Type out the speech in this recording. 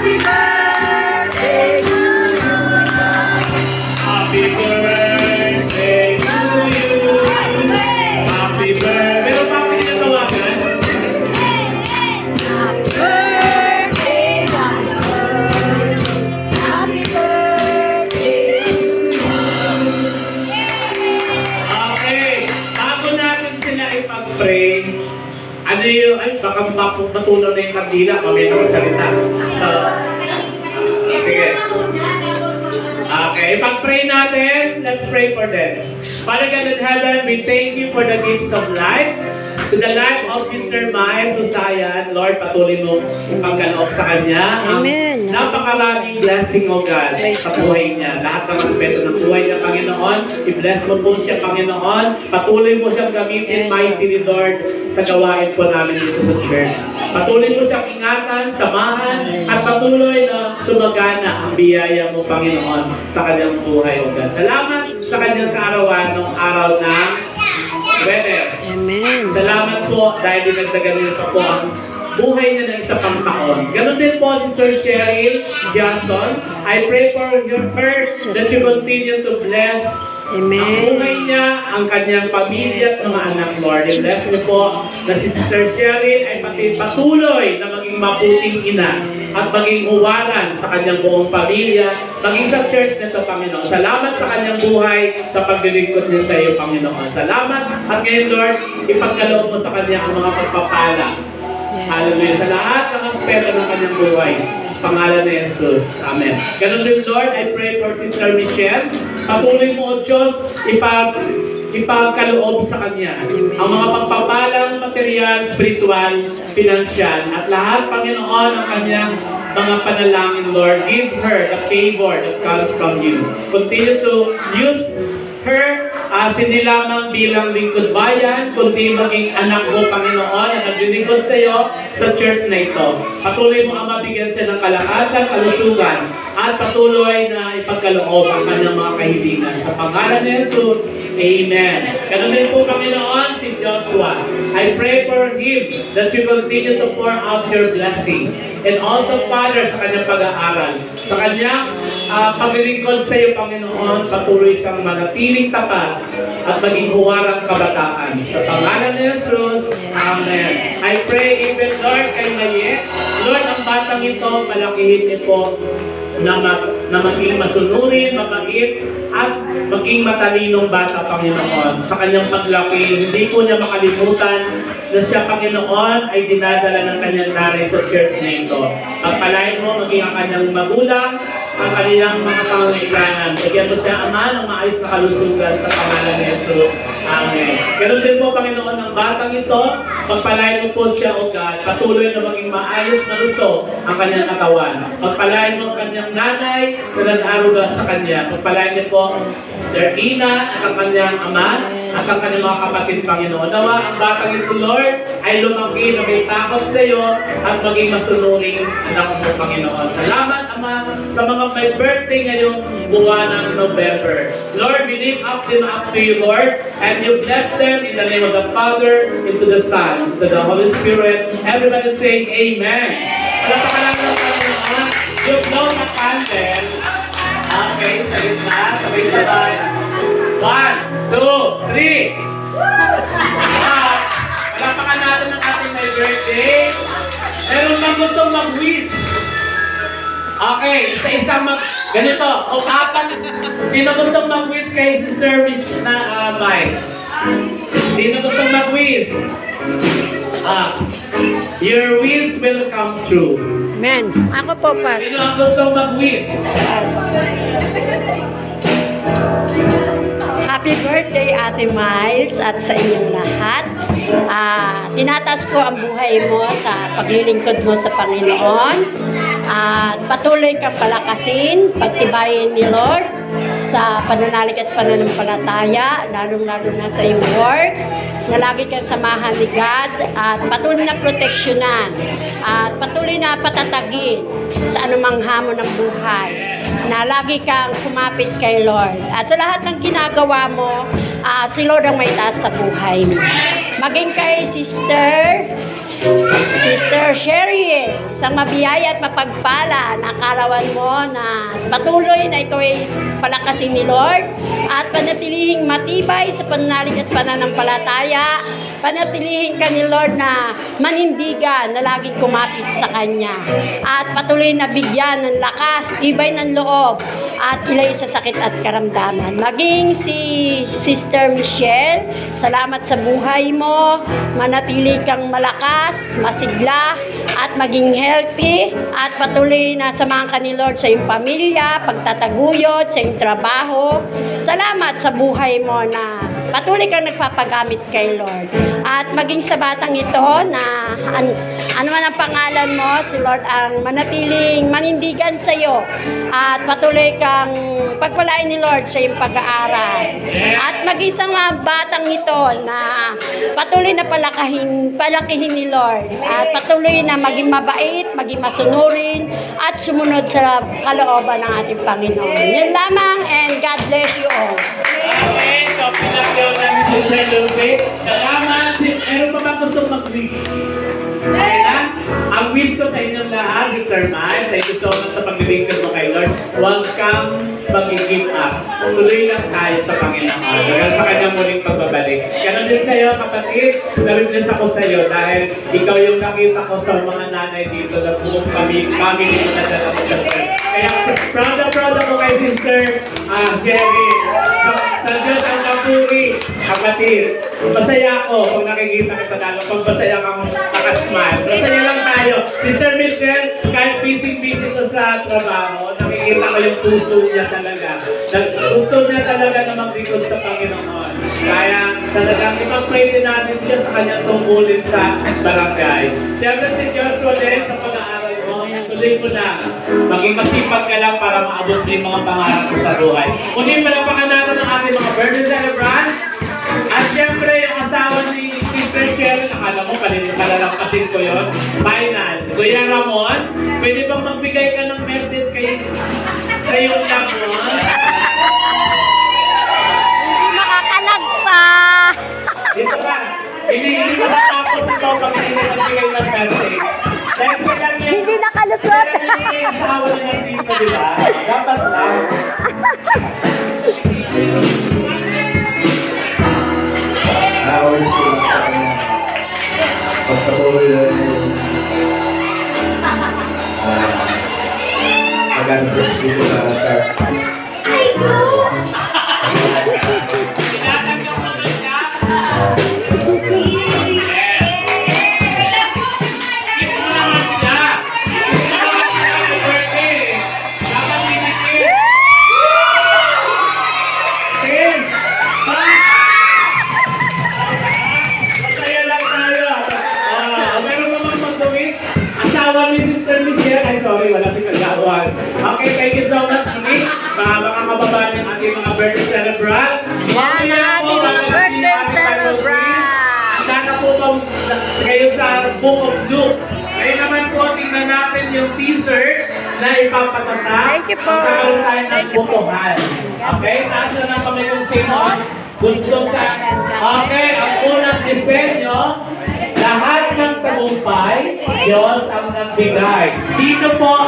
Happy birthday to you. Happy birthday to you. Happy birthday. Meron pa ako tinatawagan? Happy birthday, happy birthday to you. Okay. Bago natin sila ipag-pray, ano yung, ay, baka matunaw na yung kandila, kami na magsalita. So, sige. Okay, ipag-pray natin. Let's pray for them. Father God in heaven, we thank you for the gifts of life. To the life of Mr. Miles Usayan, Lord, patuloy mo ipagkaloob sa kanya. Amen. Napakaraming blessing, O God, sa buhay niya. Lahat ng aspeto ng buhay niya, Panginoon. I-bless mo po siya, Panginoon. Patuloy mo siyang gamitin, mightily, Lord, sa gawain po namin dito sa church. Patuloy mo siyang ingatan, samahan, at patuloy na sumagana ang biyaya mo, Panginoon, sa kanyang buhay, O God. Salamat sa kanyang kaarawan ng araw ng Wednesday. Amen. Salamat po dahil dinagdagan niyo pa po ang buhay niya ng isa pang taon. Ganon din po si Sir Cheryl Johnson. I pray for your first that you continue to bless ang buhay niya, ang kanyang pamilya at mga anak, Lord. I-bless niyo po na si Sister Cheryl ay patuloy na maging mabuting ina at maging uwaran sa kanyang buong pamilya, maging sa church nito, Panginoon. Salamat sa kanyang buhay, sa paglilingkod niya sa iyo, Panginoon. Salamat at ngayon, Lord, ipagkaloob mo sa kanya ang mga pagpapala. Hallelujah. Sa lahat ng aspeto ng kanyang buhay. Pangalan ni Jesus. Amen. Ganun din, Lord, I pray for Sister Michelle. Patuloy mo, O Diyos, ipagkaloob sa kanya ang mga pagpapalang material, spiritual, financial, at lahat, Panginoon, ang kanyang mga panalangin, Lord. Give her the favor that comes from you. Continue to use her hindi lamang bilang lingkod bayan, kundi maging anak mo, Panginoon, na naglilingkod sa iyo sa church na ito. Patuloy mo ang mabigyan siya ng kalakasan, kalusugan, at patuloy na ipagkaloob ang kanyang mga kahilingan. Sa pangalan ni Jesus, Amen. Ganun din po, Panginoon, si Joshua. I pray for him that you continue to pour out your blessing. And also, Father, sa kanyang pag-aaral, sa kanyang paglilingkod sa iyo, Panginoon, patuloy siyang manatiling tapat at maging huwarang kabataan. Sa pangalan ni Jesus, Amen. I pray even, Lord, kay Maye, Lord, ang batang ito, palakihin niyo po na maging masunurin, mabait, at maging matalinong bata, Panginoon. Sa kanyang paglaki, hindi po niya makalimutan na siya, Panginoon, ay dinadala ng kanyang nanay sa church na ito. Pagpalain mo, maging ang kanyang magulang, ang kanilang mga pangangailangan. Bigyan mo siya, Ama, ng maayos na kalusugan sa pangalan ni Jesus. Amen. Ganun din po, Panginoon, ang batang ito, pagpalain mo po siya, O God, patuloy na maging maayos na luto ang kanyang katawan. Pagpalain mo ang kanyang nanay na nag-aruga sa kanya. Pagpalain niyo po, Sir Ina, at ang kanyang ama, at ang kanyang mga kapatid, Panginoon. Nawa, ang batang ito, Lord, ay lumaki na may takot sa iyo at maging masunuring anak mo, Panginoon. Salamat, Ama, sa mga may birthday ngayong buwan ng November. Lord, we lift up them up to you, Lord, and you bless them in the name of the Father, into the Son, to the Holy Spirit. Everybody say, Amen. Wala pa ka lang ng Panginoon. You blow the candle. Okay, sa gitna, sabay-sabay. 1, 2, 3. Palapakan natin ang ating may birthday. Meron bang gustong mag-wish? Okay, isa-isa ganito, o apat. Sino gustong mag-wish kay Sister na Mike? Sino gustong mag-wish? Your wish will come true. Amen. Ako po, Pas. Sino ang gustong mag-wish? Pas. Happy birthday, Ate Miles, at sa inyong lahat. Tinatas ko ang buhay mo sa paglilingkod mo sa Panginoon. At patuloy kang palakasin, pagtibayin ni Lord sa pananalig at pananampalataya, lalong-lalo na sa iyong work, na lagi kang samahan ni God, at patuloy na proteksyonan, at patuloy na patatagin sa anumang hamon ng buhay, na lagi kang kumapit kay Lord. At sa lahat ng ginagawa mo, si Lord ang may taas sa buhay mo. Maging kay Sister Sister Sherry, isang mabiyaya at mapagpala na karawan mo na patuloy na ikaw ay palakasin ni Lord at panatilihing matibay sa pananalig at pananampalataya. Panatilihin ka ni Lord na manindigan na laging kumapit sa Kanya at patuloy na bigyan ng lakas, tibay ng loob at ilay sa sakit at karamdaman. Maging si Sister Michelle, salamat sa buhay mo, manatili kang malakas, masigla at maging healthy at patuloy na samahan ka ni Lord sa iyong pamilya, pagtataguyod, sa iyong trabaho. Salamat sa buhay mo na patuloy kang nagpapagamit kay Lord. At maging sa batang ito na ano man ang pangalan mo, si Lord ang manatiling manindigan sa iyo at patuloy kang pagpalain ni Lord sa iyong pag-aaral. At maging sa mga batang ito na patuloy na palakihin ni Lord at patuloy na maging mabait, maging masunurin at sumunod sa kalooban ng ating Panginoon. Yun lamang and God bless you all. Okay, so pinagyaw na ni Sister Lupe. Salamat. Meron pa ba gustong mag-wish? Okay na? Ang wish ko sa inyong lahat, Sister Mai, thank you so much sa paglilingkod mo kay Lord. Huwag kang mag-give up. Tuloy lang tayo sa Panginoon. Dahil sa kanyang muling pagbabalik. Ganon din sa iyo, kapatid. Narinig ako sa iyo dahil ikaw yung nakita ko sa mga nanay dito na buong family mo na dala mo sa church. Kaya proud ako kay Sister Jerry. Sa Diyos ang kapuri, kapatid. Masaya ako kung nakikita kita lalo. Pag masaya kang nakasmile. Masaya lang tayo. Sister Michelle, kahit busy-busy ko sa trabaho, nakikita ko yung puso niya talaga. Gusto niya talaga na maglingkod sa Panginoon. Kaya talagang ipag-pray din natin siya sa kanyang tungkulin sa barangay. Siyempre si Joshua din sa pag-aaral mo, tuloy mo na. Maging masipag ka lang para maabot mo yung mga pangarap mo sa buhay. Kunin palapakan natin ang ating mga birthday celebrants. At siyempre, yung asawa ni Sister Cheryl, akala mo, kalalampasin ko yun. Final. Kuya Ramon, pwede bang magbigay ka ng message sa iyong loved one? Hindi makakalagpa. Dito ka. Hindi makatapos ikaw pag hindi magbigay ng message. Dahil sila niya, Hindi nakalusot. sila niya yung asawa niya dito, di ba? Dapat lang. Nakawin ko lang sa kanya. Pagpatuloy na yung maganda dito sa lahat. Tinatanggap mo na siya. Kiss mo naman siya. Kiss mo naman siya. Happy birthday. Dapat binigay. Tim! Masaya lang tayo. Meron naman mag-duwis. Asawa ni Sister Michelle. Ay, sorry, wala si Kagawan. Okay, thank you so much, Nick. Mga kababayan ng ating mga birthday celebrant. Yan ang ating mga birthday celebrant. Handa na po ba kayo sa Book of Luke? Ngayon naman po, tingnan natin yung teaser na ipapatata. Thank you po. Magkakaroon tayo ng Thank you po. bukuhan. Okay, taas na lang kami kung sino. Gusto sa... Okay, ang unang disenyo, lahat ng tagumpay, Diyos ang nagbigay. Sino po